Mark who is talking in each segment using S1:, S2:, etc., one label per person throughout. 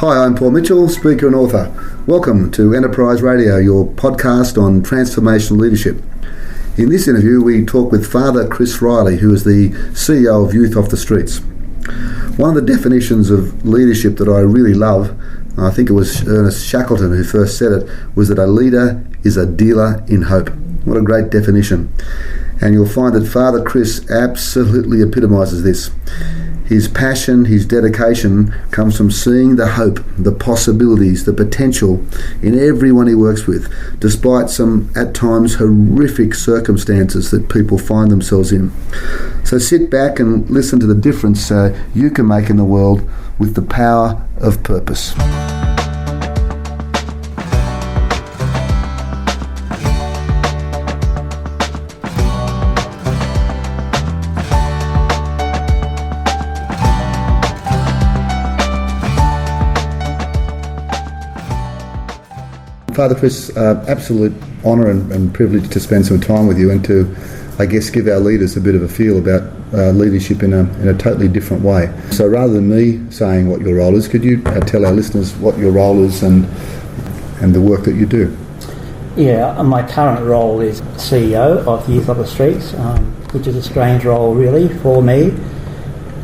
S1: Hi, I'm Paul Mitchell, speaker and author. Welcome to Enterprise Radio, your podcast on transformational leadership. In this interview, we talk with Father Chris Riley, who is the CEO of Youth Off the Streets. One of the definitions of leadership that I really love, I think it was Ernest Shackleton who first said it, was that a leader is a dealer in hope. What a great definition. And you'll find that Father Chris absolutely epitomises this. His passion, his dedication comes from seeing the hope, the possibilities, the potential in everyone he works with, despite some, at times, horrific circumstances that people find themselves in. So sit back and listen to the difference you can make in the world with the power of purpose. Father Chris, absolute honour and privilege to spend some time with you and to, I guess, give our leaders a bit of a feel about leadership in a totally different way. So rather than me saying what your role is, could you tell our listeners what your role is and the work that you do?
S2: Yeah, my current role is CEO of Youth Off the Streets, which is a strange role really for me.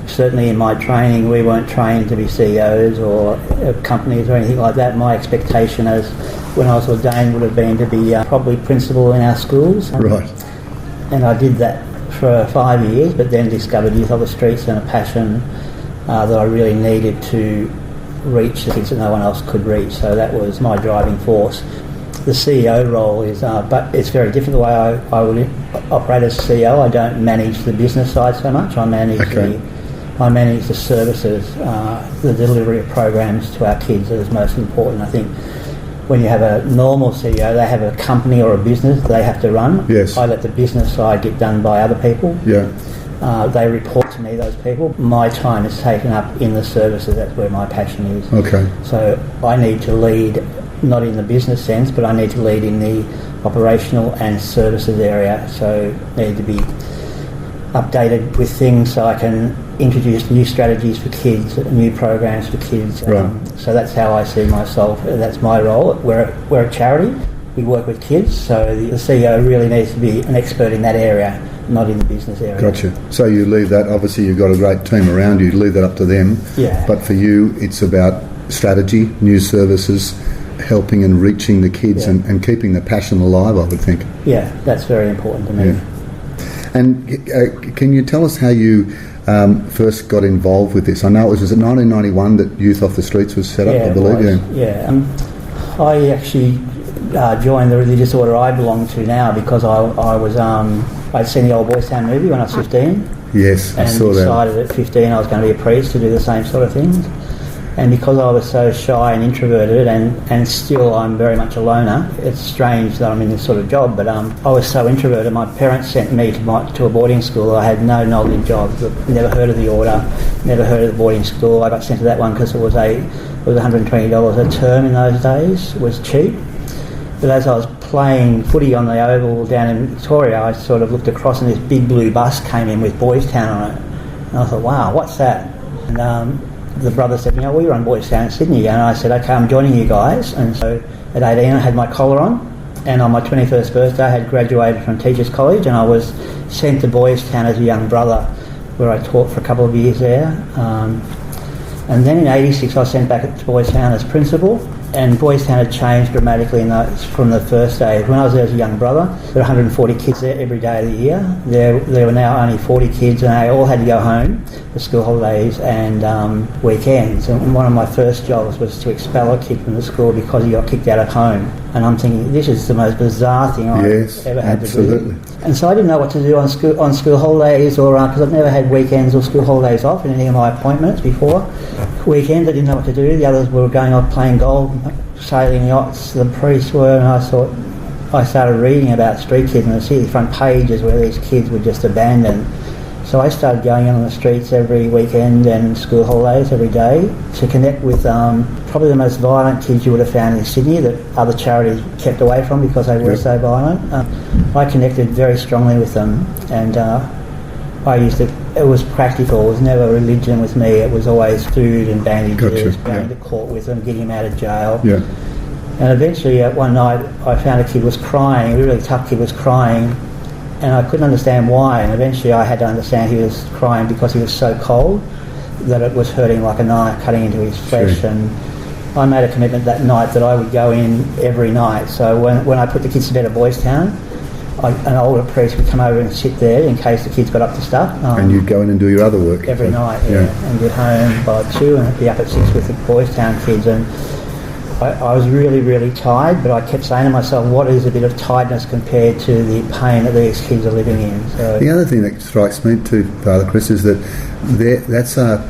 S2: Certainly in my training, we weren't trained to be CEOs or companies or anything like that. My expectation as when I was ordained would have been to be probably principal in our schools.
S1: Right.
S2: And I did that for 5 years, but then discovered Youth Off the Streets and a passion that I really needed to reach the kids that no one else could reach. So that was my driving force. The CEO role is, but it's very different the way I would operate as CEO. I don't manage the business side so much. I manage the services, the delivery of programs to our kids that is most important. I think when you have a normal CEO, they have a company or a business they have to run.
S1: Yes.
S2: I let the business side get done by other people.
S1: Yeah.
S2: They report to me, those people. My time is taken up in the services. That's where my passion is.
S1: Okay.
S2: So I need to lead, not in the business sense, but I need to lead in the operational and services area. So I need to be updated with things so I can introduce new strategies for kids, new programs for kids.
S1: Right.
S2: So that's how I see myself. That's my role. We're a charity. We work with kids, so the CEO really needs to be an expert in that area, not in the business area.
S1: Gotcha. So you leave that, obviously you've got a great team around you, leave that up to them.
S2: Yeah.
S1: But for you, it's about strategy, new services, helping and reaching the kids and keeping the passion alive, I would think.
S2: Yeah, that's very important to me.
S1: Yeah. And can you tell us how you first got involved with this? I know it was 1991 that Youth Off the Streets was set up, I believe.
S2: I actually joined the religious order I belong to now because I'd seen the Old Boys Town movie when I was 15.
S1: Yes, I saw that.
S2: And decided at 15 I was going to be a priest to do the same sort of things. And because I was so shy and introverted and still I'm very much a loner, it's strange that I'm in this sort of job, but I was so introverted, my parents sent me to a boarding school. I had no knowledge of, never heard of the order, never heard of the boarding school. I got sent to that one because it was $120 a term in those days. It was cheap. But as I was playing footy on the oval down in Victoria, I sort of looked across and this big blue bus came in with Boys Town on it. And I thought, wow, what's that? And the brother said, we run Boys Town in Sydney. And I said, okay, I'm joining you guys. And so at 18 I had my collar on, and on my 21st birthday I had graduated from Teachers College, and I was sent to Boys Town as a young brother, where I taught for a couple of years there. And then in 86 I was sent back to Boys Town as principal, and Boys Town had changed dramatically from the first day. When I was there as a young brother, there were 140 kids there every day of the year. There were now only 40 kids, and they all had to go home for school holidays and weekends. And one of my first jobs was to expel a kid from the school because he got kicked out of home. And I'm thinking, this is the most bizarre thing I've ever had to do. And so I didn't know what to do on school holidays, or because I've never had weekends or school holidays off in any of my appointments before. Weekends I didn't know what to do. The others were going off playing golf, sailing yachts, the priests were, and I started reading about street kids in the city, front pages where these kids were just abandoned. So I started going on the streets every weekend and school holidays every day to connect with probably the most violent kids you would have found in Sydney that other charities kept away from because they were so violent. I connected very strongly with them, and I used to it was practical. It was never religion with me. It was always food and bandages, going to court with them, getting him out of jail.
S1: Yeah.
S2: And eventually, one night, I found a kid was crying. A really tough kid was crying, and I couldn't understand why. And eventually, I had to understand he was crying because he was so cold that it was hurting like a knife, cutting into his flesh.
S1: Sure.
S2: And I made a commitment that night that I would go in every night. So when I put the kids to bed at Boys Town, an older priest would come over and sit there in case the kids got up to stuff.
S1: And you'd go in and do your other work
S2: every night, and get home by 2 and be up at 6 with the Boys Town kids. And I was really, really tired, but I kept saying to myself, what is a bit of tiredness compared to the pain that these kids are living in? So
S1: the other thing that strikes me too, Father Chris, is that that's a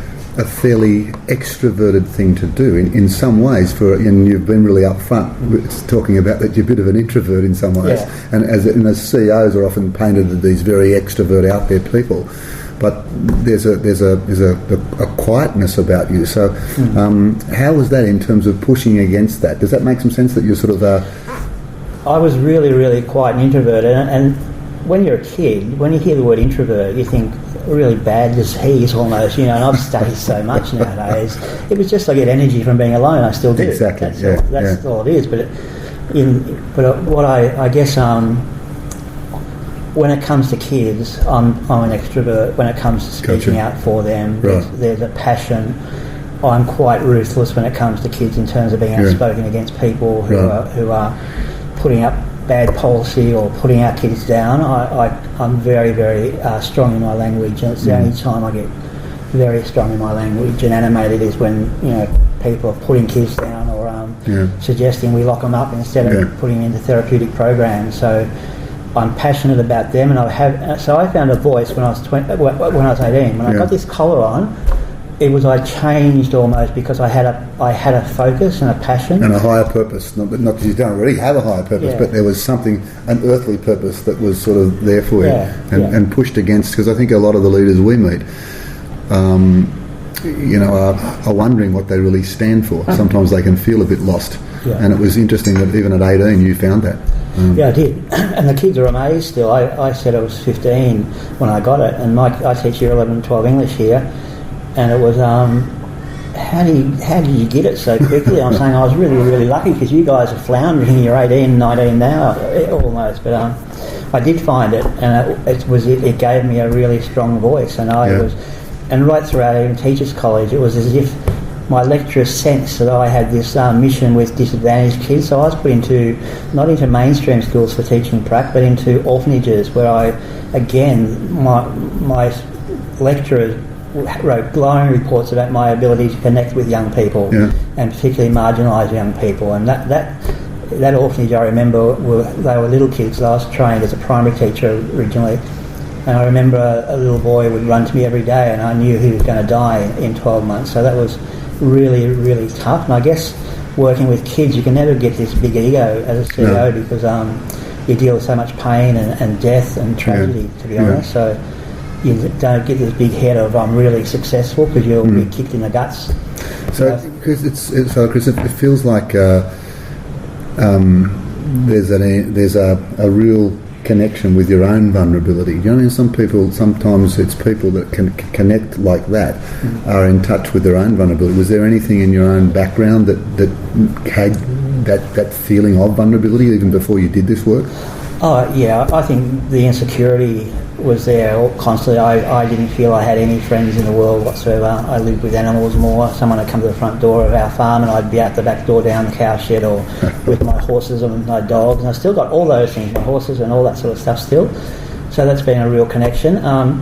S1: fairly extroverted thing to do in some ways. And you've been really upfront talking about that you're a bit of an introvert in some ways, and as CEOs are often painted as these very extrovert, out there people. But there's a quietness about you. So how was that in terms of pushing against that? Does that make some sense that you're sort of...
S2: I was really, really quiet and introverted. And when you're a kid, when you hear the word introvert, you think really bad disease almost, and I've studied so much nowadays. It was just I get energy from being alone. I still do.
S1: Exactly.
S2: That's all it is. But what I guess... when it comes to kids, I'm an extrovert. When it comes to speaking out for them, there's a passion. I'm quite ruthless when it comes to kids in terms of being outspoken against people who are putting up bad policy or putting our kids down. I'm very, very strong in my language, and it's the only time I get very strong in my language and animated is when people are putting kids down or suggesting we lock them up instead of putting them into therapeutic programs. So I'm passionate about them, and I found a voice when I was 18. When I got this collar on, I changed almost because I had a focus and a passion
S1: and a higher purpose. Not that you don't already have a higher purpose, but there was an earthly purpose that was sort of there for you and pushed against. Because I think a lot of the leaders we meet, are wondering what they really stand for. Sometimes they can feel a bit lost, and it was interesting that even at 18 you found that.
S2: I did, and the kids are amazed still. I said I was 15 when I got it, and I teach year 11 and 12 English here, and it was, how did you get it so quickly? I'm saying I was really, really lucky because you guys are floundering. You're 18, 19 now, almost, but I did find it, and it gave me a really strong voice, and and right throughout even Teachers College, it was as if my lecturers sensed that I had this mission with disadvantaged kids. So I was put not into mainstream schools for teaching prac, but into orphanages where my lecturers wrote glowing reports about my ability to connect with young people and particularly marginalised young people. And that orphanage, I remember, they were little kids. I was trained as a primary teacher originally. And I remember a little boy would run to me every day, and I knew he was going to die in 12 months. So that was really, really tough. And I guess working with kids, you can never get this big ego as a CEO because you deal with so much pain and death and tragedy, to be honest. So you don't get this big head of I'm really successful because you'll be kicked in the guts.
S1: So, Chris, it feels like there's a real connection with your own vulnerability. You know, sometimes it's people that can connect like that are in touch with their own vulnerability. Was there anything in your own background that had that feeling of vulnerability even before you did this work?
S2: Oh yeah, I think the insecurity was there constantly. I didn't feel I had any friends in the world whatsoever. I lived with animals more. Someone would come to the front door of our farm and I'd be out the back door down the cow shed or with my horses and my dogs. And I still got all those things, my horses and all that sort of stuff still. So that's been a real connection. And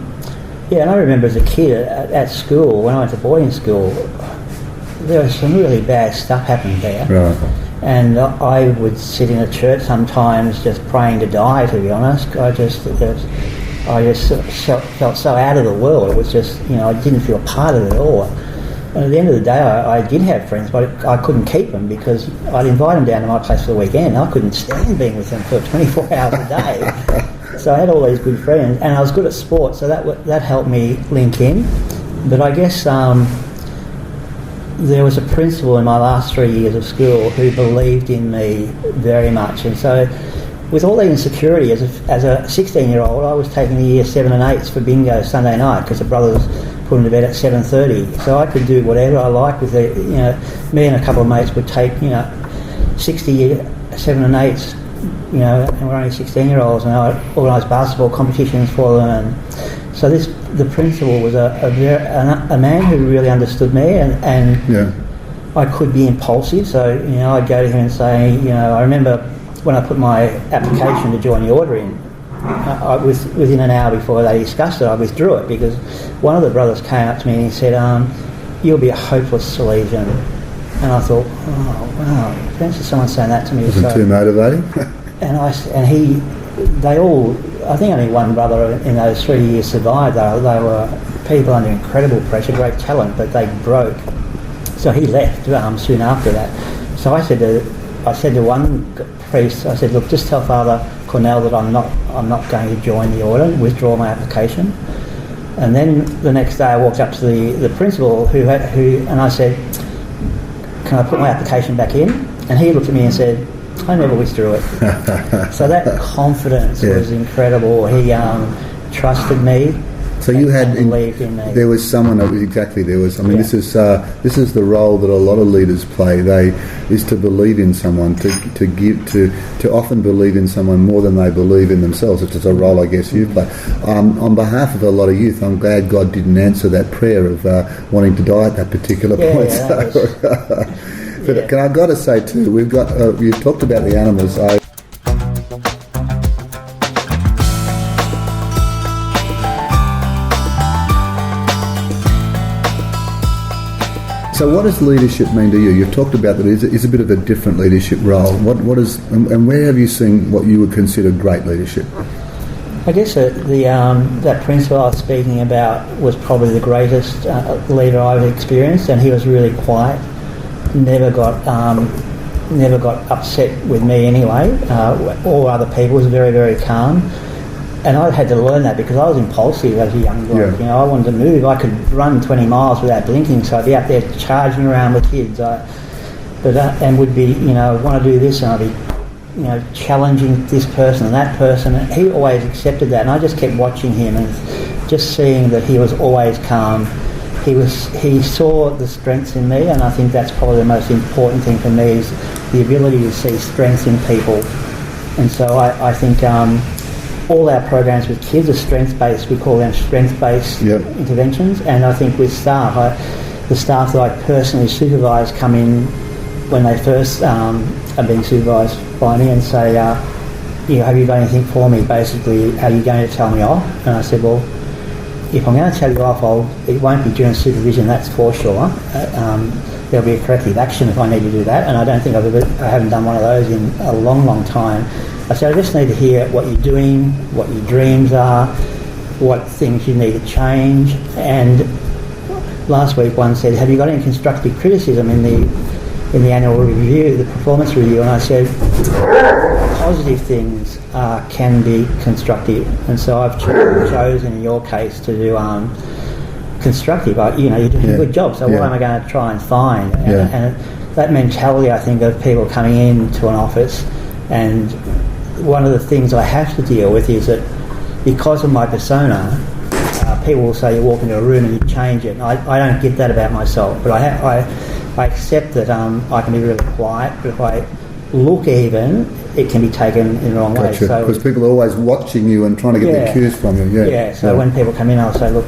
S2: I remember as a kid at school, when I went to boarding school, there was some really bad stuff happening there.
S1: Right.
S2: And I would sit in a church sometimes just praying to die, to be honest. I just felt so out of the world. It was just, I didn't feel part of it at all. And at the end of the day, I did have friends, but I couldn't keep them because I'd invite them down to my place for the weekend. I couldn't stand being with them for 24 hours a day. So I had all these good friends, and I was good at sport, so that helped me link in. But I guess there was a principal in my last 3 years of school who believed in me very much, and so with all the insecurity, as a 16-year-old, I was taking the year 7 and 8s for bingo Sunday night because the brothers put them to bed at 7:30. So I could do whatever I liked with it. Me and a couple of mates would take 60 year 7 and 8s, and we're only 16-year-olds, and I organised basketball competitions for them. And so the principal was a man who really understood me, and I could be impulsive. So I'd go to him and say, I remember when I put my application to join the order in, within an hour before they discussed it, I withdrew it because one of the brothers came up to me and he said, "You'll be a hopeless Salesian." And I thought, oh wow, fancy someone saying that to me.
S1: Wasn't too motivating.
S2: I think only one brother in those 3 years survived. They were people under incredible pressure, great talent, but they broke. So he left soon after that. So I said to one priest, I said, "Look, just tell Father Cornell that I'm not going to join the order, withdraw my application." And then the next day I walked up to the principal who and I said, "Can I put my application back in?" And he looked at me and said, "I never withdrew it." So that confidence was incredible. He trusted me.
S1: So you had
S2: believed in me.
S1: There was someone exactly. There was. I mean, this is the role that a lot of leaders play. Is to believe in someone, to often believe in someone more than they believe in themselves. It's just a role I guess you play. On behalf of a lot of youth, I'm glad God didn't answer that prayer of wanting to die at that particular point. But I got to say too, we've got you talked about the animals. So what does leadership mean to you? You've talked about that it's a bit of a different leadership role. What is, and where have you seen what you would consider great leadership?
S2: I guess that principal I was speaking about was probably the greatest leader I've experienced, and he was really quiet. Never got upset with me anyway, or other people. Was very, very calm. And I had to learn that because I was impulsive as a young bloke. I wanted to move. I could run 20 miles without blinking, so I'd be out there charging around with kids. And would be, want to do this, and I'd be, challenging this person and that person. And he always accepted that, and I just kept watching him and just seeing that he was always calm. He saw the strengths in me, and I think that's probably the most important thing for me is the ability to see strengths in people. And so I think all our programs with kids are strength-based. We call them strength-based interventions. And I think with staff, the staff that I personally supervise come in when they first are being supervised by me and say, have you got anything for me? Basically, are you going to tell me off? And I said, well, if I'm going to tell you off, it won't be during supervision, that's for sure. There'll be a corrective action if I need to do that. And I don't think I haven't done one of those in a long, long time. I said, I just need to hear what you're doing, what your dreams are, what things you need to change. And last week one said, have you got any constructive criticism in the annual review, the performance review? And I said, positive things can be constructive. And so I've chosen in your case to do constructive. You're doing a good job, so what am I going to try and find? And that mentality, I think, of people coming into an office, and one of the things I have to deal with is that because of my persona, people will say you walk into a room and you change it. And I don't get that about myself, but I accept that I can be really quiet, but if I look even, it can be taken in the wrong way.
S1: So, because people are always watching you and trying to get their cues from you.
S2: So when people come in, I'll say, look,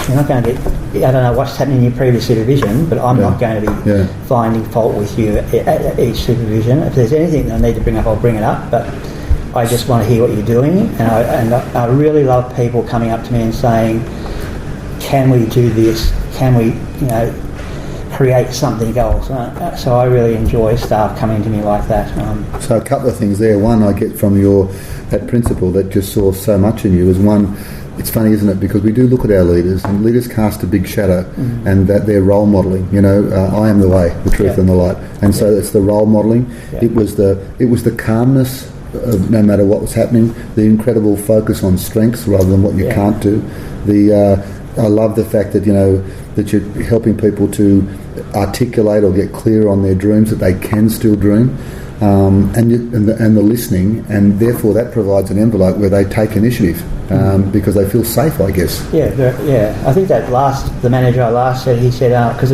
S2: you're not going to I don't know what's happening in your previous supervision, but I'm not going to be finding fault with you at each supervision. If there's anything that I need to bring up, I'll bring it up, but I just want to hear what you're doing. And I really love people coming up to me and saying, can we do this? Can we, create something else? So I really enjoy staff coming to me like that.
S1: So a couple of things there. One, I get from that principle that just saw so much in you is one, it's funny, isn't it? Because we do look at our leaders, and leaders cast a big shadow, and that they're role modelling. I am the way, the truth, and the light. And so it's the role modelling. Yeah. It was the calmness of no matter what was happening, the incredible focus on strengths rather than what you can't do. I love the fact that that you're helping people to articulate or get clear on their dreams, that they can still dream. and the listening, and therefore that provides an envelope where they take initiative because they feel safe, I guess.
S2: Yeah. I think that the manager I last said, he said, because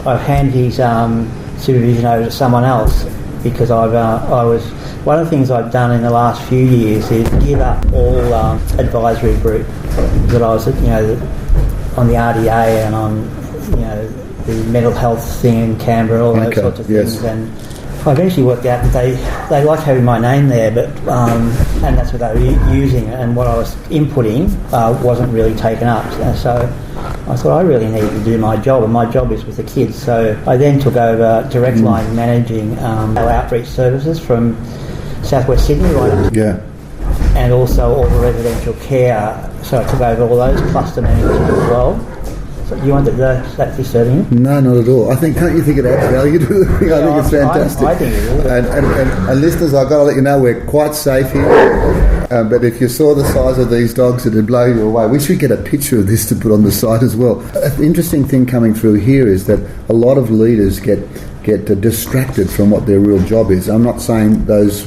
S2: I've handed his supervision over to someone else because one of the things I've done in the last few years is give up all advisory group that I was, on the RDA and on, the mental health thing in Canberra, all those sorts of things.
S1: Yes.
S2: And I eventually worked out that they liked having my name there, but and that's what they were using, and what I was inputting wasn't really taken up. And so I thought I really needed to do my job, and my job is with the kids. So I then took over direct line managing our outreach services from southwest Sydney right up.
S1: Yeah.
S2: And also all the residential care. So I took over all those cluster managers as well. So you want that disturbing you?
S1: No, not at all. Can't you think it adds value to the thing? I think it's fantastic.
S2: I think it is.
S1: And listeners, I've got to let you know we're quite safe here. But if you saw the size of these dogs, it'd blow you away. We should get a picture of this to put on the site as well. An interesting thing coming through here is that a lot of leaders get distracted from what their real job is. I'm not saying those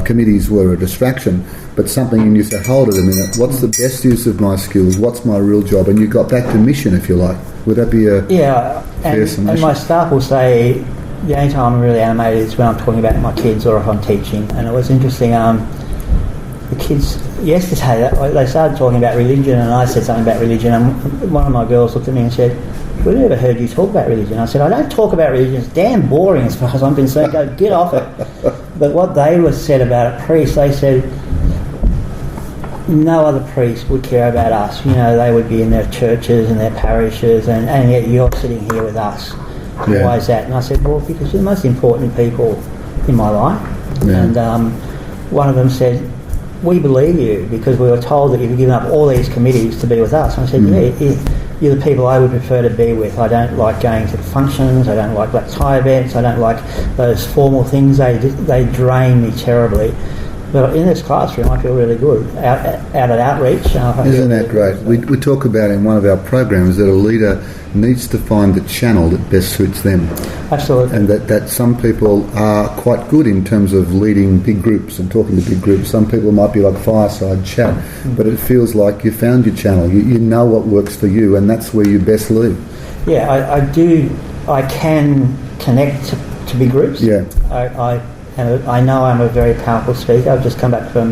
S1: committees were a distraction, but something in you said, hold it a minute, what's the best use of my skills, what's my real job? And you got back to mission, if you like. Would that be a fair summation? And my staff will say the only time I'm really animated is when I'm talking about my kids or if I'm teaching. And it was interesting, the kids yesterday, they started talking about religion, and I said something about religion, and one of my girls looked at me and said, "We've never heard you talk about religion." I said, "I don't talk about religion. It's damn boring as far as I'm concerned. Go get off it." But what they said about a priest, they said no other priest would care about us. They would be in their churches and their parishes, and yet you're sitting here with us. Yeah. Why is that? And I said, well, because you're the most important people in my life. Yeah. And one of them said, we believe you because we were told that you've given up all these committees to be with us. And I said, you're the people I would prefer to be with. I don't like going to functions, I don't like black tie events, I don't like those formal things. They drain me terribly. But in this classroom, I feel really good. Out at outreach. Isn't that great? We talk about in one of our programs that a leader needs to find the channel that best suits them.
S2: Absolutely.
S1: And that some people are quite good in terms of leading big groups and talking to big groups. Some people might be like fireside chat, but it feels like you found your channel. You know what works for you, and that's where you best lead.
S2: Yeah, I do. I can connect to big groups. Yeah. I know I'm a very powerful speaker. I've just come back from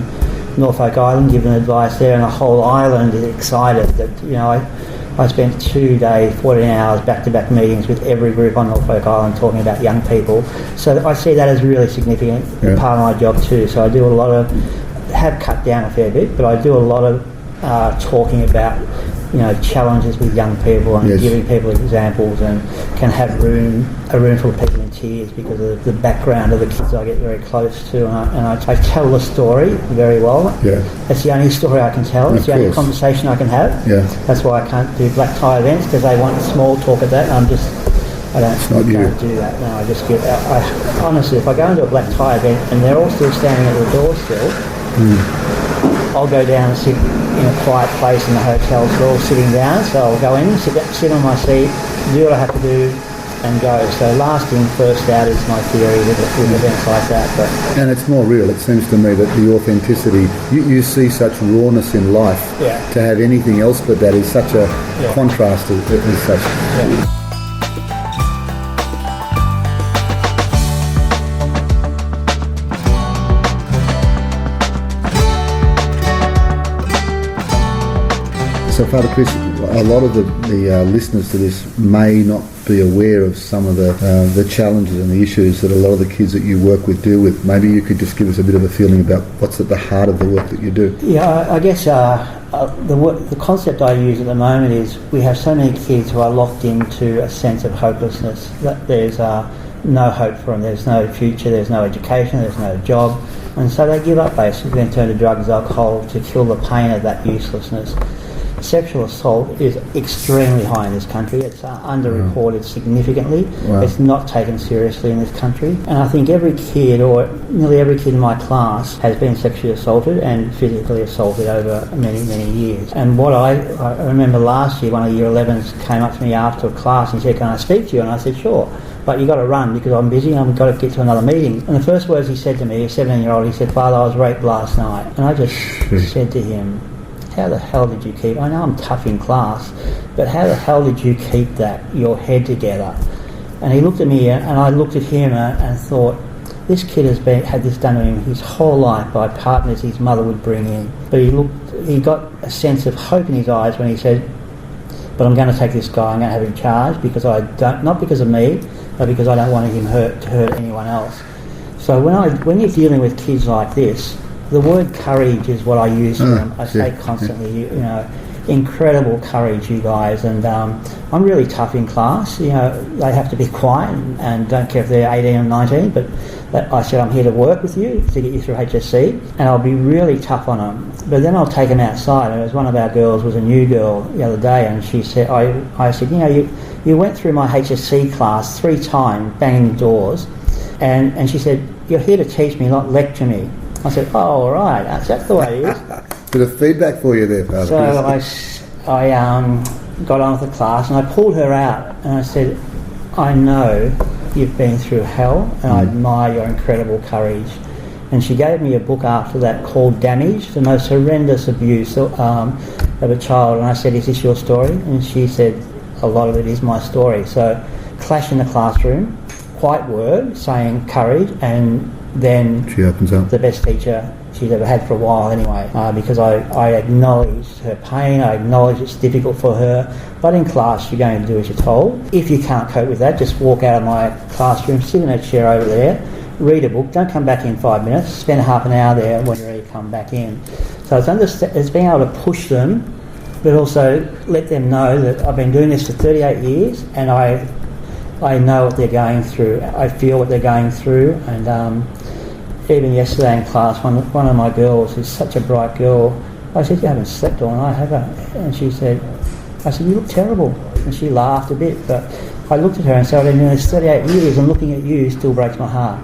S2: Norfolk Island, given advice there, and the whole island is excited that, I spent 2 days, 14 hours, back-to-back meetings with every group on Norfolk Island talking about young people. So I see that as really significant part of my job too. So I do have cut down a fair bit, but I do a lot of talking about challenges with young people and giving people examples, and can have a room full of people in tears because of the background of the kids I get very close to, and I tell the story very well. Yeah. That's the only story I can tell. It's the only conversation I can have. Yeah. That's why I can't do black tie events, because they want small talk at that, and I don't do that. No, I just get out. Honestly, if I go into a black tie event and they're all still standing at the door still, I'll go down and sit in a quiet place in the hotel. So they're all sitting down, so I'll go in, sit on my seat, do what I have to do, and go. So last in, first out is my theory with events like that. And it's more real. It seems to me that the authenticity, you see such rawness in life. Yeah. To have anything else but that is such a contrast as such. Yeah. So, Father Chris, a lot of the listeners to this may not be aware of some of the challenges and the issues that a lot of the kids that you work with deal with. Maybe you could just give us a bit of a feeling about what's at the heart of the work that you do. Yeah, I guess the concept I use at the moment is we have so many kids who are locked into a sense of hopelessness, that there's no hope for them, there's no future, there's no education, there's no job, and so they give up basically and turn to drugs, alcohol to kill the pain of that uselessness. Sexual assault is extremely high in this country. It's underreported significantly. Wow. It's not taken seriously in this country. And I think every kid, or nearly every kid in my class, has been sexually assaulted and physically assaulted over many, many years. And what I remember last year, one of the Year 11s came up to me after a class and said, "Can I speak to you?" And I said, "Sure." but you got to run because I'm busy and I've got to get to another meeting. And the first words he said to me, a 17-year-old, he said, "Father, I was raped last night." And I just said to him, "How the hell did you keep, I know I'm tough in class, but how the hell did you keep your head together?" And he looked at me and I looked at him and thought, this kid has had this done to him his whole life by partners his mother would bring in. But he got a sense of hope in his eyes when he said, "But I'm going to take this guy, I'm going to have him charged because I don't, not because of me, but because I don't want him to hurt anyone else." So when you're dealing with kids like this, the word courage is what I use for them. I say constantly, incredible courage, you guys. And I'm really tough in class. They have to be quiet and don't care if they're 18 or 19, but I said, "I'm here to work with you to get you through HSC," and I'll be really tough on them. But then I'll take them outside. And one of our girls was a new girl the other day, and she said, I said, you went through my HSC class 3 times, banging doors, and she said, "You're here to teach me, not lecture me." I said, "Oh, all right, that's the way it is."
S1: Bit of feedback for you there, Father.
S2: So I got on with the class and I pulled her out and I said, "I know you've been through hell and I admire your incredible courage." And she gave me a book after that called Damage, the most horrendous abuse of a child. And I said, "Is this your story?" And she said, "A lot of it is my story." So clash in the classroom, quiet word saying courage, and then
S1: she opens up.
S2: The best teacher she's ever had for a while anyway, because I acknowledged her pain, I acknowledged it's difficult for her, but in class you're going to do as you're told. If you can't cope with that, just walk out of my classroom, sit in a chair over there, read a book, don't come back in 5 minutes, spend half an hour there when you're ready to come back in. So it's being able to push them, but also let them know that I've been doing this for 38 years and I know what they're going through, I feel what they're going through. And even yesterday in class, one of my girls, who's such a bright girl, I said, "You haven't slept all night, have you?" And she said, I said, "You look terrible." And she laughed a bit, but I looked at her and said, "I've been doing this 38 years and looking at you still breaks my heart."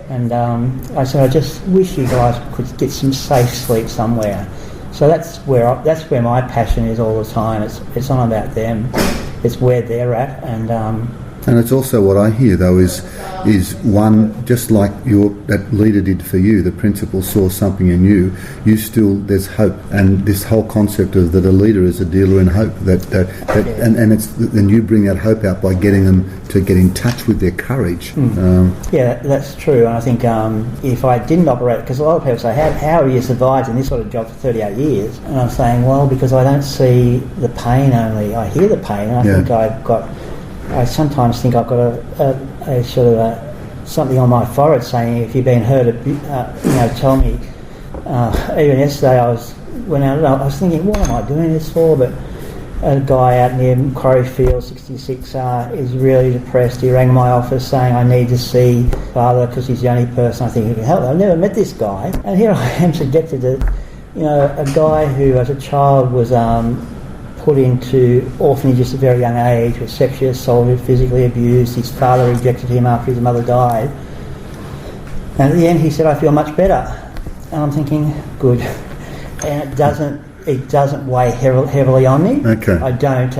S2: And I said, "I just wish you guys could get some safe sleep somewhere." So that's where my passion is all the time. It's not about them, it's where they're at. And
S1: it's also what I hear though is one, just like that leader did for you, the principal saw something in you. You still, there's hope, and this whole concept of that a leader is a dealer in hope. And you bring that hope out by getting them to get in touch with their courage.
S2: Yeah, that's true. And I think if I didn't operate, because a lot of people say, how have you survived in this sort of job for 38 years? And I'm saying, well, because I don't see the pain only. I hear the pain, and I sometimes think I've got a sort of something on my forehead saying, "If you've been hurt, tell me." Even yesterday I was thinking, what am I doing this for? But a guy out near Quarry Field, 66, is really depressed. He rang my office saying, "I need to see Father because he's the only person I think who can help." I've never met this guy, and here I am subjected to, a guy who as a child was put into orphanages at a very young age, was sexually assaulted, physically abused. His father rejected him after his mother died. And at the end he said, "I feel much better." And I'm thinking, good. And it doesn't weigh heavily on me.
S1: Okay.
S2: I don't,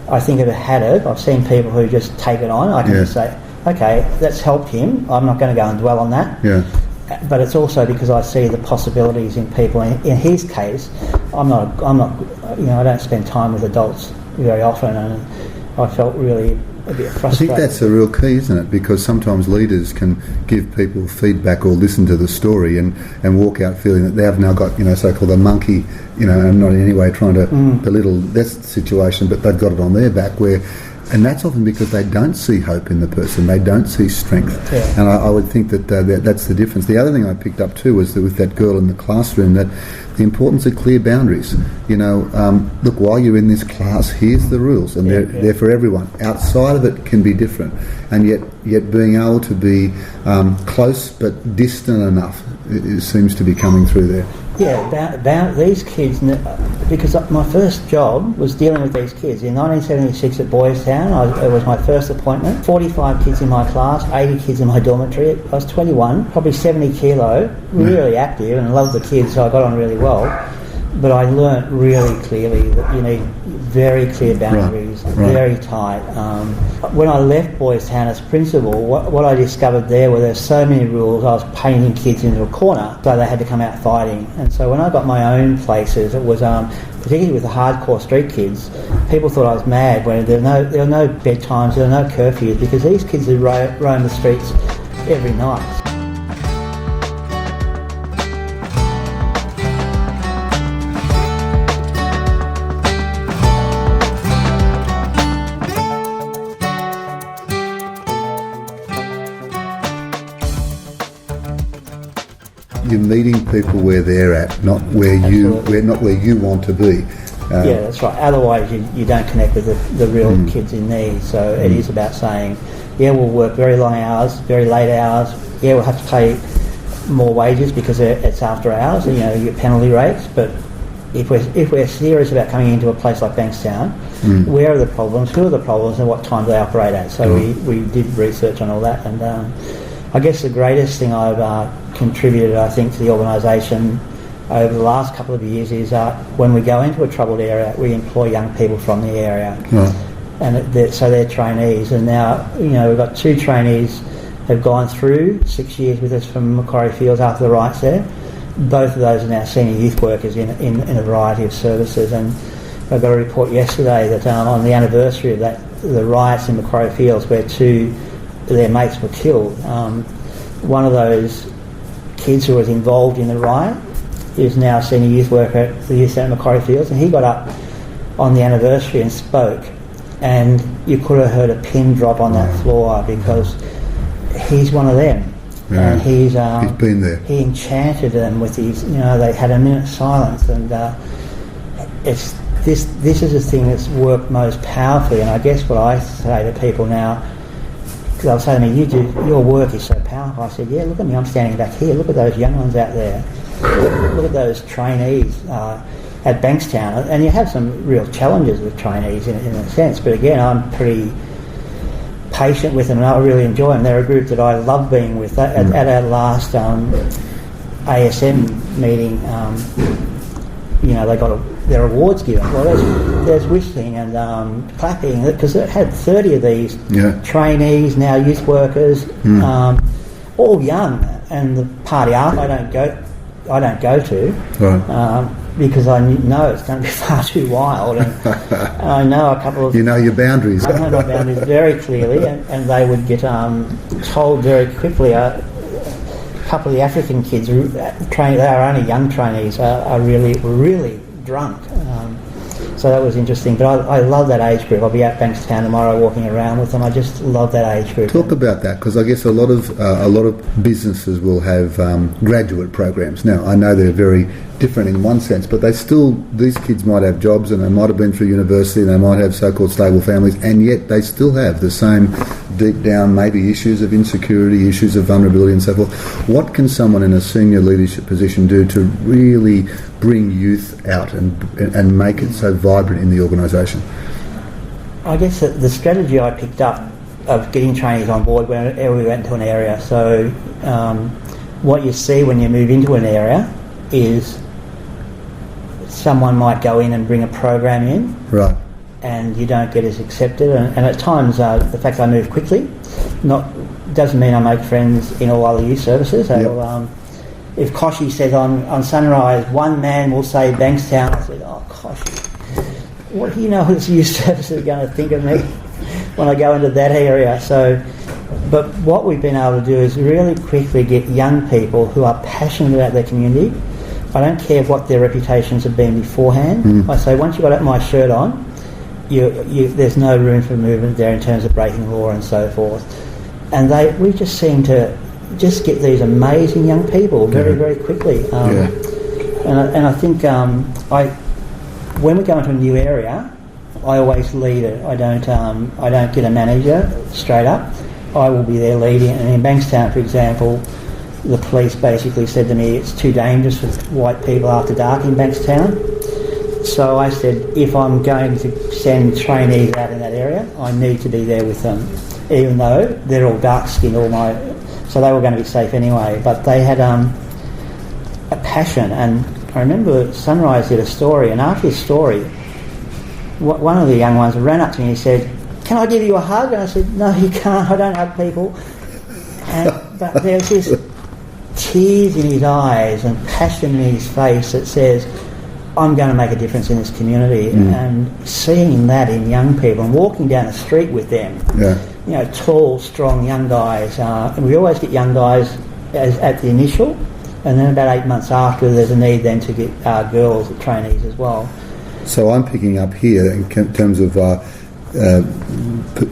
S2: I think if it had it, I've seen people who just take it on. I can just say, okay, that's helped him. I'm not going to go and dwell on that.
S1: Yeah.
S2: But it's also because I see the possibilities in people. In his case, I'm not. I don't spend time with adults very often, and I felt really a bit frustrated.
S1: I think that's a real key, isn't it? Because sometimes leaders can give people feedback or listen to the story and walk out feeling that they have now got, so-called a monkey, and not in any way trying to belittle this situation, but they've got it on their back and that's often because they don't see hope in the person. They don't see strength.
S2: Yeah.
S1: And I would think that that's the difference. The other thing I picked up too was that with that girl in the classroom, that the importance of clear boundaries. Look, while you're in this class, here's the rules, and they're for everyone. Outside of it can be different, and yet being able to be close but distant enough, it seems to be coming through there.
S2: Yeah, about these kids, because my first job was dealing with these kids. In 1976 at Boys Town, it was my first appointment. 45 kids in my class, 80 kids in my dormitory. I was 21, probably 70 kilo, really active, and loved the kids, so I got on really well. But I learnt really clearly that you need very clear boundaries, very tight. When I left Boys Town as principal, what I discovered there's so many rules. I was painting kids into a corner, so they had to come out fighting. And so when I got my own places, it was particularly with the hardcore street kids, people thought I was mad when there were no bedtimes, there were no curfews, because these kids would roam the streets every night.
S1: You're meeting people where they're at, not where you want to be.
S2: Yeah, that's right. Otherwise, you don't connect with the real kids in need. So it is about saying, yeah, we'll work very long hours, very late hours. Yeah, we'll have to pay more wages because it's after hours. You know, you get penalty rates. But if we're serious about coming into a place like Bankstown, where are the problems? Who are the problems? And what time do they operate at? So we did research on all that, and I guess the greatest thing I've contributed, I think, to the organisation over the last couple of years is when we go into a troubled area, we employ young people from the area, and so they're trainees. And now, you know, we've got 2 trainees who've gone through 6 years with us from Macquarie Fields after the riots there. Both of those are now senior youth workers in a variety of services. And I got a report yesterday that on the anniversary of the riots in Macquarie Fields, where 2 of their mates were killed, one of those kids who was involved in the riot is now a senior youth worker at the youth centre Macquarie Fields, and he got up on the anniversary and spoke, and you could have heard a pin drop on that floor, because he's one of them.
S1: Yeah.
S2: And he's
S1: been there.
S2: He enchanted them with his, you know, they had a minute's silence, and it's this is the thing that's worked most powerfully. And I guess what I say to people now, because they'll say to me, your work is so powerful. I said, yeah, look at me, I'm standing back here. Look at those young ones out there. Look at those trainees at Bankstown. And you have some real challenges with trainees in a sense. But again, I'm pretty patient with them, and I really enjoy them. They're a group that I love being with. At our last ASM meeting, you know, they got their awards given. Well, there's whistling and clapping, because it had 30 of these trainees, now youth workers, all young. And the party after I don't go to, because I know it's going to be far too wild. And I know a couple of...
S1: You know your boundaries.
S2: I know my boundaries very clearly, and they would get told very quickly. A couple of the African kids, they are only young trainees, are really drunk. So that was interesting. But I love that age group. I'll be at Bankstown tomorrow walking around with them. I just love that age group.
S1: Talk about that, because I guess a lot of businesses will have graduate programs. Now, I know they're very different in one sense, but these kids might have jobs, and they might have been through university, and they might have so-called stable families, and yet they still have the same deep down maybe issues of insecurity, issues of vulnerability and so forth. What can someone in a senior leadership position do to really bring youth out and make it so vibrant in the organisation?
S2: I guess the strategy I picked up of getting trainees on board whenever we went into an area, so what you see when you move into an area is someone might go in and bring a program in,
S1: right,
S2: and you don't get as accepted. And at times, the fact I move quickly doesn't mean I make friends in all other youth services. So, if Koshy says on Sunrise, one man will say Bankstown, I said, oh, Koshy, what do you know his youth services are going to think of me when I go into that area? So, but what we've been able to do is really quickly get young people who are passionate about their community. I don't care what their reputations have been beforehand. I say, once you've got my shirt on, there's no room for movement there in terms of breaking law and so forth. And we just seem to just get these amazing young people very, very quickly. And I think when we go into a new area, I always lead it. I don't get a manager straight up. I will be there leading. And in Bankstown, for example, the police basically said to me, it's too dangerous for white people after dark in Bankstown. So I said, if I'm going to send trainees out in that area, I need to be there with them, even though they're all dark-skinned, so they were going to be safe anyway. But they had a passion, and I remember Sunrise did a story, and after his story, one of the young ones ran up to me and he said, "Can I give you a hug?" And I said, "No, you can't. I don't hug people." But there's this tears in his eyes and passion in his face that says, "I'm going to make a difference in this community." And seeing that in young people and walking down the street with them, tall, strong young guys, and we always get young guys at the initial, and then about 8 months after, there's a need then to get girls trainees as well.
S1: So I'm picking up here in terms of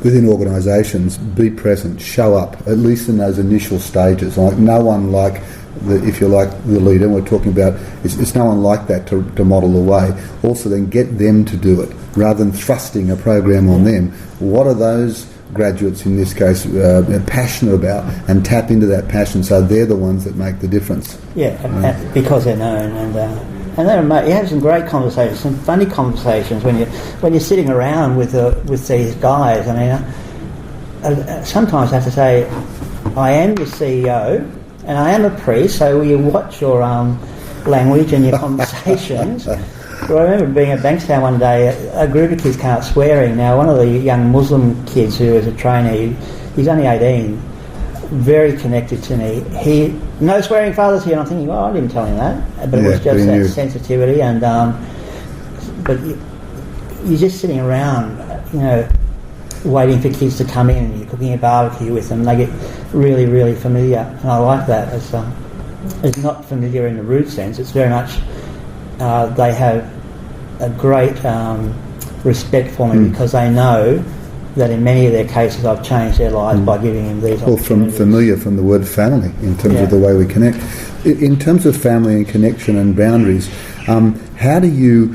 S1: within organisations, be present, show up, at least in those initial stages. Like no one like, if you like, the leader, we're talking about, it's no one like that to model the way. Also then get them to do it, rather than thrusting a program on them. What are those graduates in this case passionate about, and tap into that passion so they're the ones that make the difference?
S2: Because they're known, and you have some great conversations, some funny conversations when you're sitting around with these guys. I mean, sometimes I have to say, I am the CEO and I am a priest, so will you watch your language and your conversations? But I remember being at Bankstown one day, a group of kids came out swearing. Now, one of the young Muslim kids who was a trainee, he's only 18, very connected to me. No swearing fathers here, and I'm thinking, I didn't tell him that. But it was just that sensitivity, and but you're just sitting around, waiting for kids to come in, and you're cooking a barbecue with them, and they get really, really familiar, and I like that. It's not familiar in the rude sense, it's very much, they have a great respect for me because they know that in many of their cases I've changed their lives by giving them these opportunities.
S1: Familiar from the word family in terms of the way we connect. In terms of family and connection and boundaries, how do you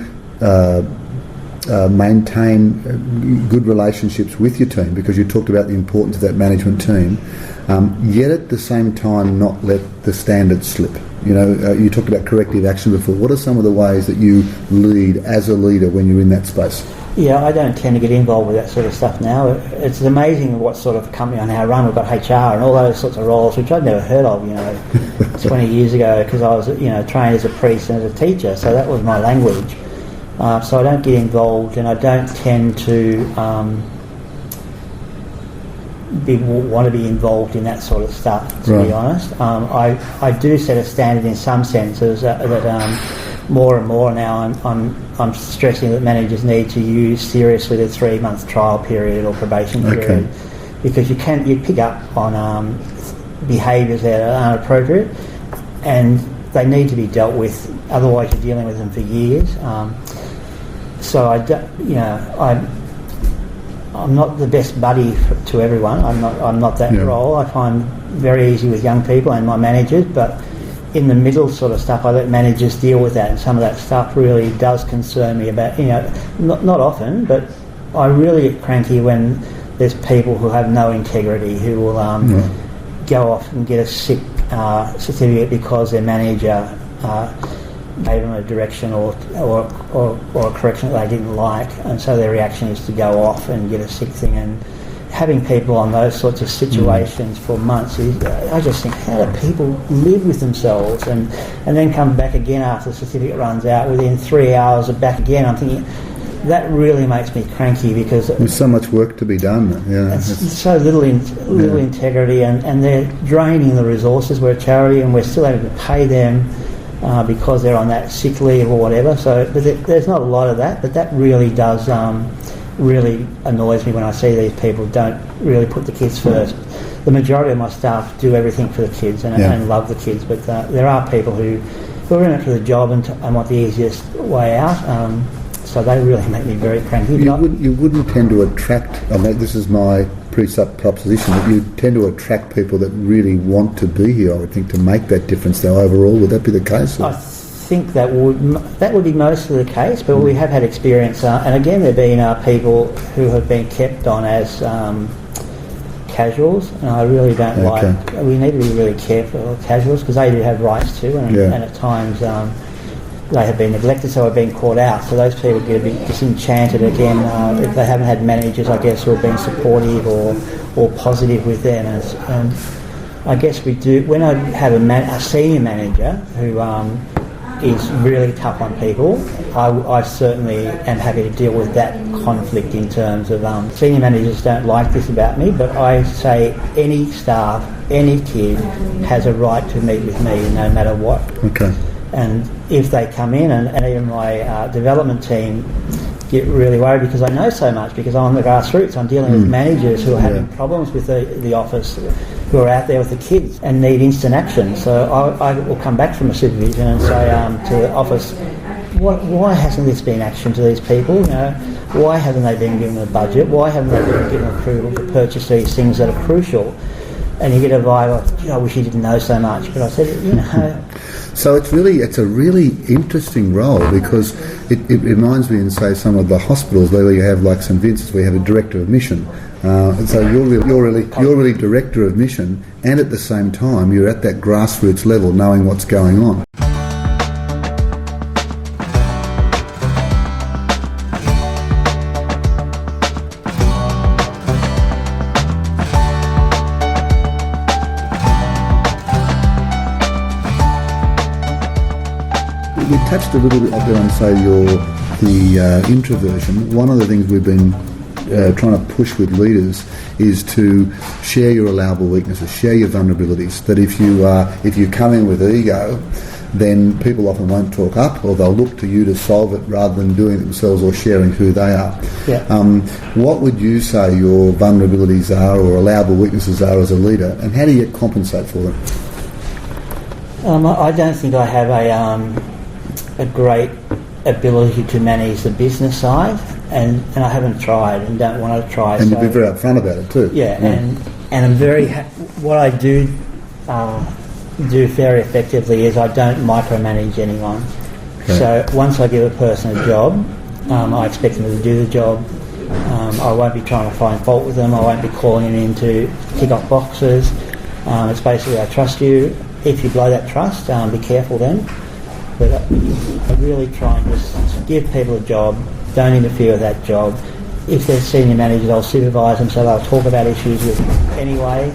S1: maintain good relationships with your team? Because you talked about the importance of that management team, yet at the same time not let the standards slip. You talked about corrective action before. What are some of the ways that you lead as a leader when you're in that space?
S2: Yeah, I don't tend to get involved with that sort of stuff now. It's amazing what sort of company I now run. We've got HR and all those sorts of roles, which I'd never heard of, 20 years ago, because I was, trained as a priest and as a teacher, so that was my language. So I don't get involved, and I don't tend to want to be involved in that sort of stuff, to be honest. I do set a standard in some senses that more and more now I'm stressing that managers need to use seriously the 3-month trial period or probation period, because you pick up on behaviours that are inappropriate, and they need to be dealt with. Otherwise, you're dealing with them for years. So I'm not the best buddy to everyone. I'm not that role. I find very easy with young people and my managers, but in the middle sort of stuff, I let managers deal with that, and some of that stuff really does concern me about, not often, but I really get cranky when there's people who have no integrity, who will go off and get a sick certificate because their manager gave them a direction or a correction that they didn't like, and so their reaction is to go off and get a sick thing. And having people on those sorts of situations for months, I just think, how do people live with themselves and then come back again after the certificate runs out? Within 3 hours are back again. I'm thinking, that really makes me cranky, because
S1: there's so much work to be done.
S2: It's so little integrity, and they're draining the resources. We're a charity and we're still having to pay them because they're on that sick leave or whatever. So but there's not a lot of that, but that really does really annoys me when I see these people don't really put the kids first. The majority of my staff do everything for the kids and love the kids, but there are people who are in it for the job and want the easiest way out. So they really make me very cranky.
S1: You wouldn't tend to attract, this is my presupposition, that you tend to attract people that really want to be here, I would think, to make that difference though overall. Would that be the case? Or?
S2: I think that would be mostly the case, but we have had experience, and again there have been people who have been kept on as casuals, and I really don't like. We need to be really careful of casuals, because they do have rights too, and at times they have been neglected, so have been caught out. So those people get a bit disenchanted again if they haven't had managers, I guess, who have been supportive or positive with them. And I guess we do. When I have a senior manager who is really tough on people. I certainly am happy to deal with that conflict in terms of senior managers don't like this about me, but I say any staff, any kid has a right to meet with me no matter what.
S1: Okay.
S2: And if they come in, and even my development team get really worried because I know so much, because I'm on the grassroots. I'm dealing with managers who are having problems with the office, who are out there with the kids and need instant action. So I will come back from a supervision and say to the office, why hasn't this been action to these people? You know, why haven't they been given a budget? Why haven't they been given approval to purchase these things that are crucial? And you get a vibe of, I wish you didn't know so much. But I said,
S1: So it's a really interesting role, because it reminds me in, say, some of the hospitals where you have, like St Vincent's, where you have a director of mission. And so you're really director of mission, and at the same time you're at that grassroots level, knowing what's going on. We touched a little bit on, say, the introversion. One of the things we've been trying to push with leaders is to share your allowable weaknesses, share your vulnerabilities. That if you come in with ego, then people often won't talk up, or they'll look to you to solve it rather than doing it themselves or sharing who they are.
S2: Yeah.
S1: What would you say your vulnerabilities are or allowable weaknesses are as a leader, and how do you compensate for them?
S2: I don't think I have a great ability to manage the business side, and I haven't tried and don't want to try.
S1: And you'll be very upfront about it too.
S2: Yeah. And I'm very what I do very effectively is I don't micromanage anyone. Okay. So once I give a person a job, I expect them to do the job. I won't be trying to find fault with them. I won't be calling them in to tick off boxes. It's basically, I trust you. If you blow that trust, be careful then. But I really try and just give people a job, don't interfere with that job. If they're senior managers, I'll supervise them, so they'll talk about issues with them anyway.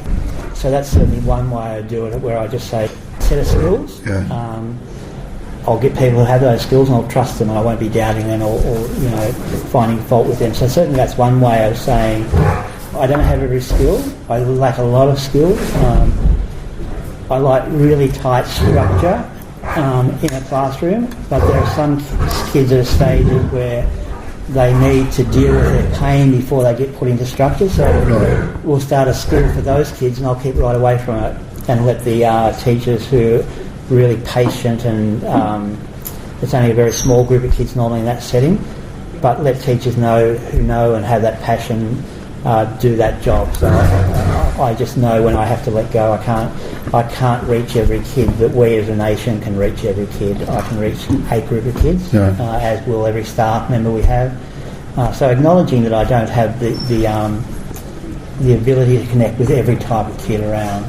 S2: So that's certainly one way I do it, where I just say, set of skills. Yeah. I'll get people who have those skills and I'll trust them, and I won't be doubting them or finding fault with them. So certainly that's one way of saying, I don't have every skill. I lack a lot of skills. I like really tight structure in a classroom, but there are some kids at a stage where they need to deal with their pain before they get put into structure. So we'll start a school for those kids, and I'll keep right away from it and let the teachers who are really patient, and it's only a very small group of kids normally in that setting, but let teachers know and have that passion do that job. So I just know when I have to let go. I can't reach every kid, but we as a nation can reach every kid. I can reach a group of kids, as will every staff member we have. So acknowledging that I don't have the ability to connect with every type of kid around.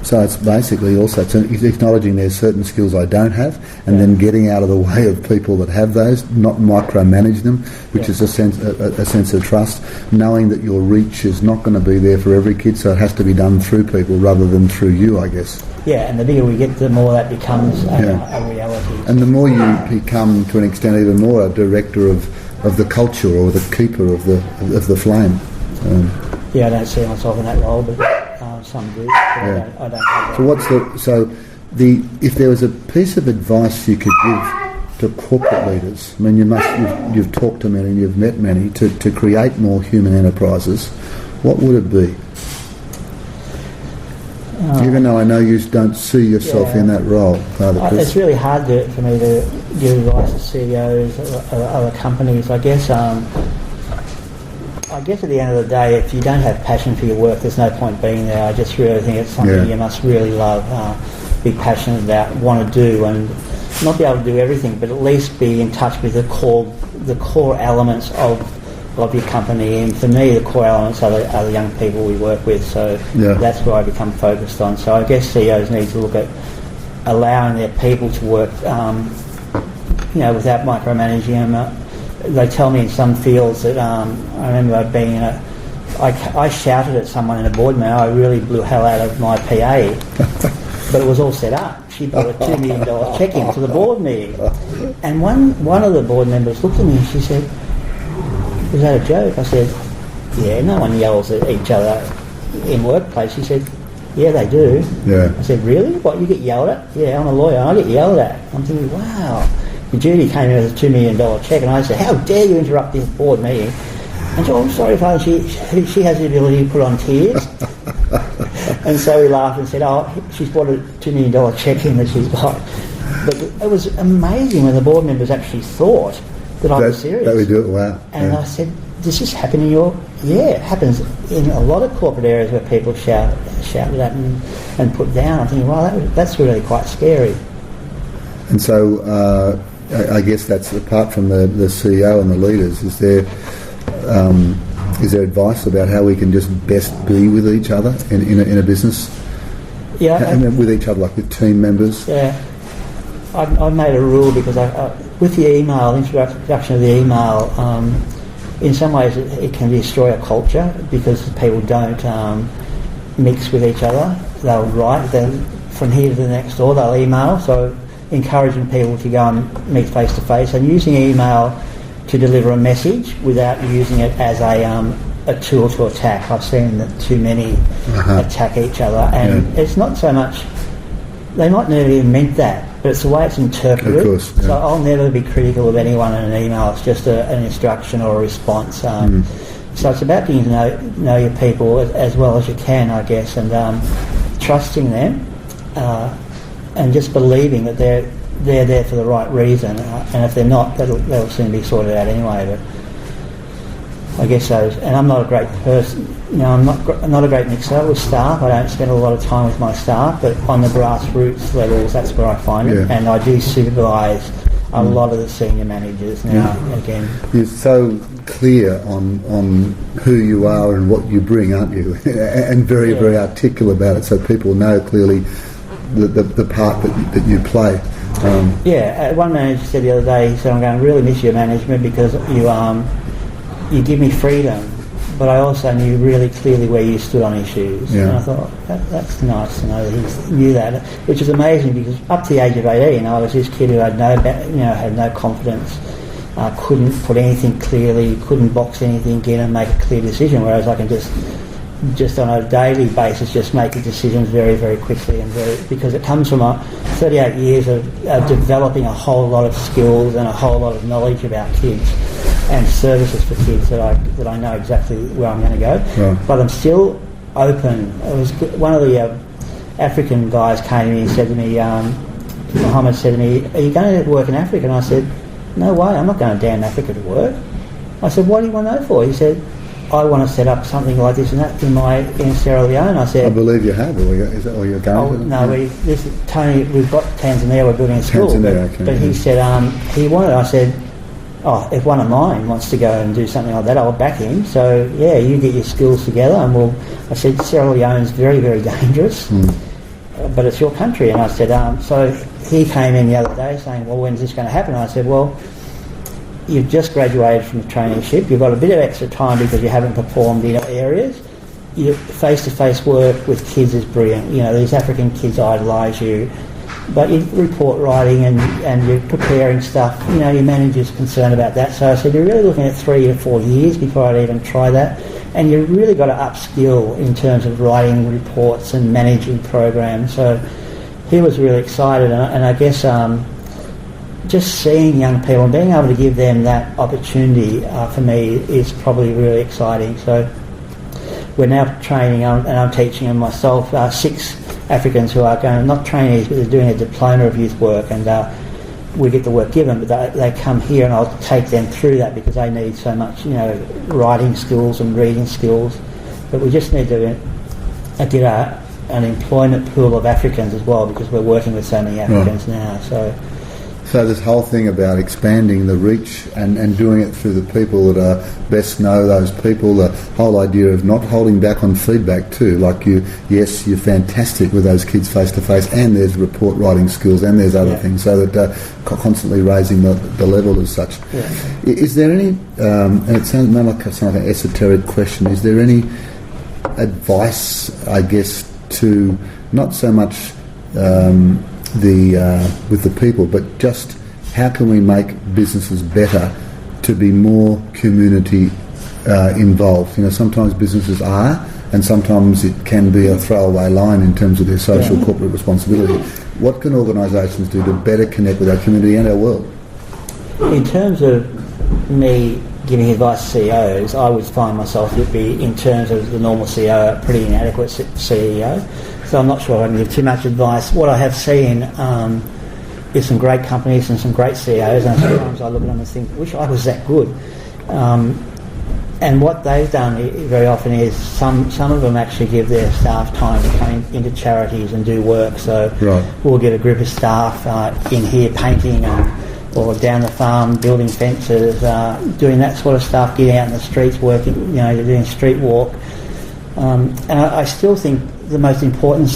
S1: So it's basically also acknowledging there's certain skills I don't have, and then getting out of the way of people that have those, not micromanage them, which is a sense of trust, knowing that your reach is not going to be there for every kid, so it has to be done through people rather than through you, I guess. Yeah,
S2: and the bigger we get, the more that becomes a reality.
S1: And the more you become, to an extent, even more a director of the culture, or the keeper of the flame.
S2: I don't see myself in that role, but some do. I don't have that.
S1: If there was a piece of advice you could give to corporate leaders, I mean, you've talked to many, you've met many, to create more human enterprises, what would it be? Even though I know you don't see yourself in that role, Father Chris.
S2: It's really hard for me to give advice to CEOs of other companies. I guess at the end of the day, if you don't have passion for your work, there's no point being there. I just really think it's something you must really love, be passionate about, want to do, and not be able to do everything, but at least be in touch with the core elements of your company. And for me, the core elements are the young people we work with. So that's where I become focused on. So I guess CEOs need to look at allowing their people to work, without micromanaging them. They tell me in some fields that I remember being I shouted at someone in a board meeting. I really blew hell out of my PA but it was all set up. She brought a $2 million check in to the board meeting. And one of the board members looked at me and she said, "Was that a joke?" I said, "Yeah, no one yells at each other in workplace." She said, "Yeah, they do."
S1: Yeah.
S2: I said, "Really? What, you get yelled at?" "Yeah, I'm a lawyer, I get yelled at." I'm thinking, wow. And Judy came in with a $2 million check, and I said, "How dare you interrupt this board meeting?" And she said, "Oh, I'm sorry, Father, she has the ability to put on tears." And so we laughed and said, "Oh, she's brought a $2 million check in that she's got." But it was amazing when the board members actually thought that I was serious.
S1: That we do it, wow.
S2: And I said, "Does this happen in your..." "Yeah, it happens in a lot of corporate areas where people shouted at and put down." I'm thinking, wow, that's really quite scary.
S1: And so I guess that's, apart from the CEO and the leaders, is there advice about how we can just best be with each other in a business?
S2: Yeah.
S1: And with each other, like with team members?
S2: Yeah. I made a rule because with the email, introduction of the email, in some ways it can destroy a culture because people don't mix with each other. They'll write, from here to the next door, they'll email. So encouraging people to go and meet face to face and using email to deliver a message without using it as a tool to attack. I've seen that too many attack each other, and it's not so much, they might never even meant that, but it's the way it's interpreted.
S1: Of course, yeah.
S2: So I'll never be critical of anyone in an email. It's just an instruction or a response. So it's about getting to know your people as well as you can, I guess, and trusting them and just believing that they're there for the right reason. And if they're not, they'll soon be sorted out anyway. But I guess those. And I'm not a great person. I'm not a great mixer with staff. I don't spend a lot of time with my staff, but on the grassroots levels, that's where I find it. And I do supervise a lot of the senior managers now. Again,
S1: you're so clear on who you are and what you bring, aren't you? And very, very articulate about it, so people know clearly the part that you play.
S2: One manager said the other day, he said, "I'm going to really miss your management because you give me freedom, but I also knew really clearly where you stood on issues." And I thought, that's nice to know that he knew that, which is amazing because up to the age of 18, I was this kid who had no confidence, couldn't put anything clearly, couldn't box anything in and make a clear decision, whereas I can just on a daily basis just make decisions very, very quickly because it comes from 38 years of developing a whole lot of skills and a whole lot of knowledge about kids and services for kids that I know exactly where I'm going to go. Right. But I'm still open. It was one of the African guys came to me and said to me, Mohammed said to me, "Are you going to work in Africa?" And I said, "No way, I'm not going to damn Africa to work." I said, "What do you want to know for?" He said, "I want to set up something like this and that in Sierra Leone." I said, "I
S1: believe you have. Is that where you're going?
S2: No, Tony, we've got Tanzania. We're building a school." But he said he wanted. I said, "Oh, if one of mine wants to go and do something like that, I'll back him." So yeah, you get your skills together, and I said, "Sierra Leone is very, very dangerous, but it's your country." And I said, so he came in the other day saying, "Well, when's this going to happen?" And I said, "Well, you've just graduated from the traineeship. You've got a bit of extra time because you haven't performed in areas. Your face-to-face work with kids is brilliant. These African kids idolise you. But your report writing and you're preparing stuff, your manager's concerned about that." So I said, "You're really looking at 3 to 4 years before I'd even try that. And you've really got to upskill in terms of writing reports and managing programs." So he was really excited. And I guess just seeing young people and being able to give them that opportunity for me is probably really exciting. So we're now training, and I'm teaching them myself, 6 Africans who are going, not trainees, but they're doing a diploma of youth work, and we get the work given, but they come here and I'll take them through that because they need so much, writing skills and reading skills. But we just need to get an employment pool of Africans as well because we're working with so many Africans now.
S1: So this whole thing about expanding the reach and doing it through the people that best know those people, the whole idea of not holding back on feedback too, like you're fantastic with those kids face to face, and there's report writing skills and there's other things, so that constantly raising the level as such. Yeah. Is there any, and it sounds like an esoteric question, is there any advice, I guess, to not so much with the people, but just how can we make businesses better to be more community involved? You know, sometimes businesses are, and sometimes it can be a throwaway line in terms of their social corporate responsibility. What can organisations do to better connect with our community and our world?
S2: In terms of me giving advice to CEOs, I would find myself to be, in terms of the normal CEO, a pretty inadequate CEO. So I'm not sure I can give too much advice. What I have seen is some great companies and some great CEOs, and sometimes I look at them and think, wish I was that good. And what they've done very often is some of them actually give their staff time to come into charities and do work. So we'll get a group of staff in here painting or down the farm building fences, doing that sort of stuff, getting out in the streets working, you know, doing street walk. And I still think the most important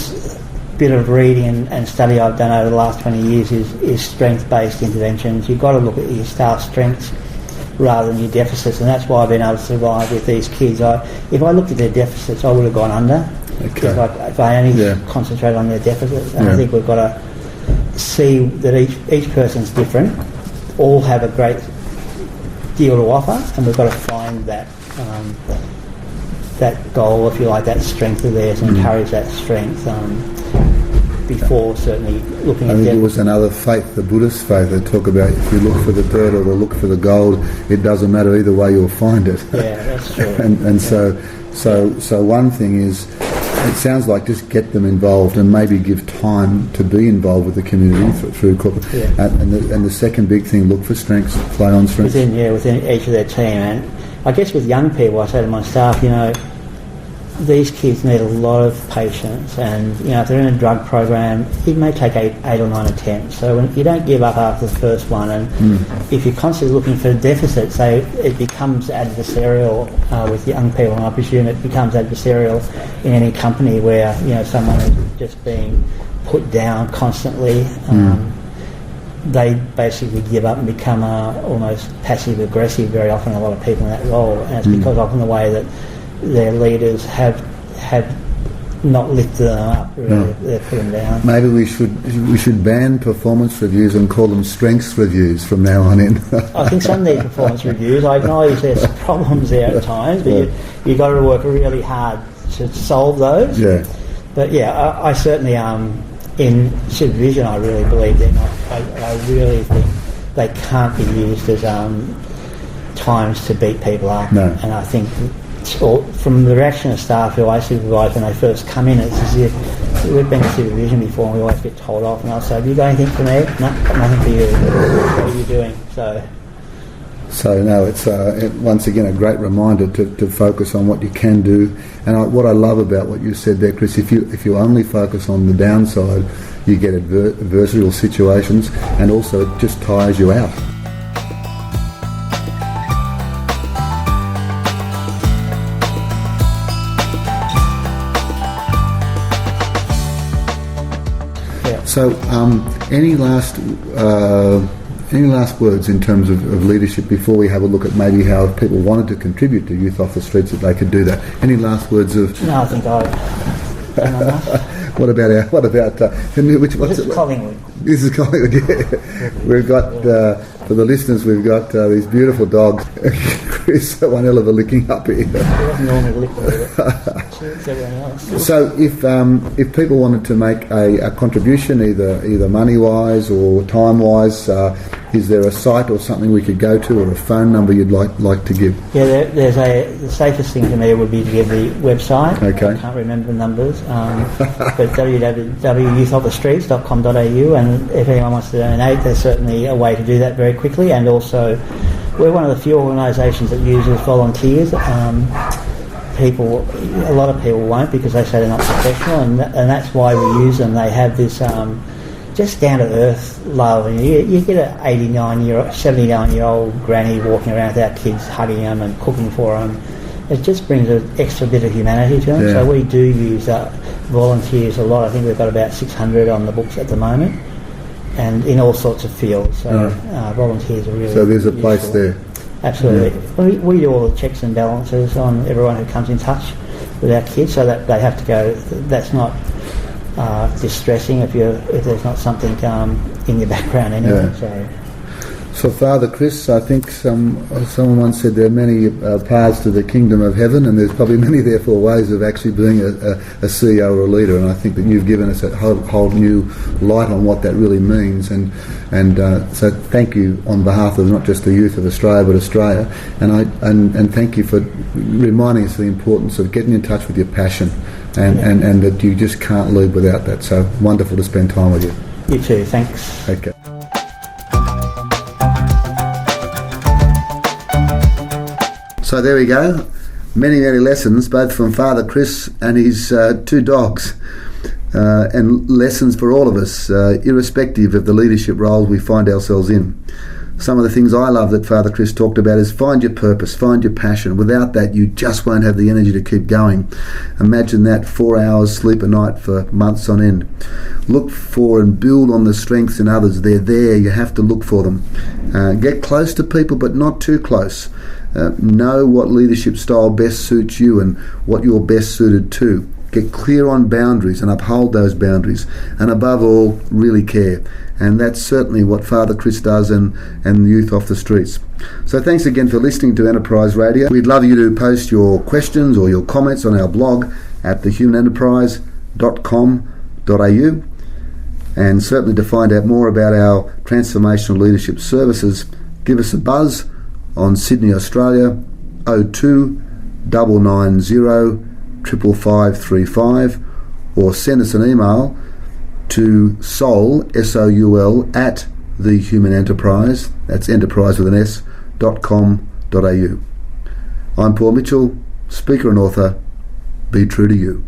S2: bit of reading and study I've done over the last 20 years is strength-based interventions. You've got to look at your staff strengths rather than your deficits, and that's why I've been able to survive with these kids. If I looked at their deficits, I would have gone under.
S1: Okay.
S2: If I only concentrate on their deficits, and I think we've got to see that each person's different, all have a great deal to offer, and we've got to find that that goal, if you like, that strength of theirs, and encourage that strength before certainly looking at
S1: I think it was another faith, the Buddhist faith, they talk about if you look for the dirt or look for the gold, it doesn't matter either way, you'll find it.
S2: Yeah, that's true.
S1: and so one thing is, it sounds like just get them involved and maybe give time to be involved with the community through corporate. Yeah. And the second big thing, look for strengths, play on strengths.
S2: Within each of their team. And I guess with young people, I say to my staff, you know, these kids need a lot of patience, and you know, if they're in a drug program, it may take eight or nine attempts. So when you don't give up after the first one, and if you're constantly looking for deficits, so it becomes adversarial with young people, and I presume it becomes adversarial in any company where, you know, someone is just being put down constantly. They basically give up and become almost passive aggressive. Very often, a lot of people in that role, and it's because often the way that their leaders have not lifted them up, really. They're put them down.
S1: Maybe we should ban performance reviews and call them strengths reviews from now on in.
S2: I think some need performance reviews. I acknowledge there's problems there at times, but you've got to work really hard to solve those. Yeah. But yeah, I certainly in supervision, I really believe they're not. I really think they can't be used as times to beat people up. No. And I think, from the reaction of staff who I supervise when they first come in, it's as if we've been in supervision before and we always get told off, and I'll say, have you got anything for me? No, nothing for you. What are you doing? So
S1: no, it's once again a great reminder to focus on what you can do. And what I love about what you said there, Chris, if you only focus on the downside, you get adversarial situations, and also it just tires you out. So, any last words in terms of leadership before we have a look at maybe how, if people wanted to contribute to Youth Off the Streets, that they could do that? Any last words of?
S2: No, I think I've done enough.
S1: What about
S2: this is Collingwood.
S1: This is Collingwood. Yeah, we've got for the listeners, we've got these beautiful dogs. Chris, one hell of a licking up here. So, if people wanted to make a contribution, either money wise or time wise, is there a site or something we could go to, or a phone number you'd like to give? Yeah,
S2: the safest thing to me would be to give the website.
S1: Okay.
S2: I can't remember the numbers, but www.youthofthestreets.com.au, and if anyone wants to donate, there's certainly a way to do that very quickly. And also, we're one of the few organisations that uses volunteers. A lot of people won't, because they say they're not professional, and that's why we use them. They have this just down to earth love, and you get an 79-year-old granny walking around with our kids, hugging them and cooking for them. It just brings an extra bit of humanity to them. Yeah. So we do use volunteers a lot. I think we've got about 600 on the books at the moment, and in all sorts of fields. So volunteers are really.
S1: So there's a place useful. There.
S2: Absolutely. Yeah. We do all the checks and balances on everyone who comes in touch with our kids, so that they have to go. That's not distressing if there's not something in your background anyway.
S1: Yeah. So, Father Chris, I think someone once said there are many paths to the kingdom of heaven, and there's probably many, therefore, ways of actually being a CEO or a leader. And I think that you've given us a whole new light on what that really means. And so, thank you on behalf of not just the youth of Australia, but Australia. And thank you for reminding us of the importance of getting in touch with your passion, and that you just can't lead without that. So wonderful to spend time with you.
S2: You too. Thanks.
S1: Okay. So there we go, many lessons, both from Father Chris and his 2 dogs, and lessons for all of us, irrespective of the leadership roles we find ourselves in. Some of the things I love that Father Chris talked about is find your purpose, find your passion. Without that, you just won't have the energy to keep going. Imagine that, 4 hours sleep a night for months on end. Look for and build on the strengths in others. They're there, you have to look for them. Get close to people, but not too close. Know what leadership style best suits you and what you're best suited to. Get clear on boundaries and uphold those boundaries. And above all, really care. And that's certainly what Father Chris does and the youth off the streets. So thanks again for listening to Enterprise Radio. We'd love you to post your questions or your comments on our blog at thehumanenterprise.com.au, and certainly to find out more about our transformational leadership services, give us a buzz on Sydney, Australia, 02 990 555, or send us an email to soul, S-O-U-L, at thehumanenterprise, that's enterprise with an S, .com.au. I'm Paul Mitchell, speaker and author. Be true to you.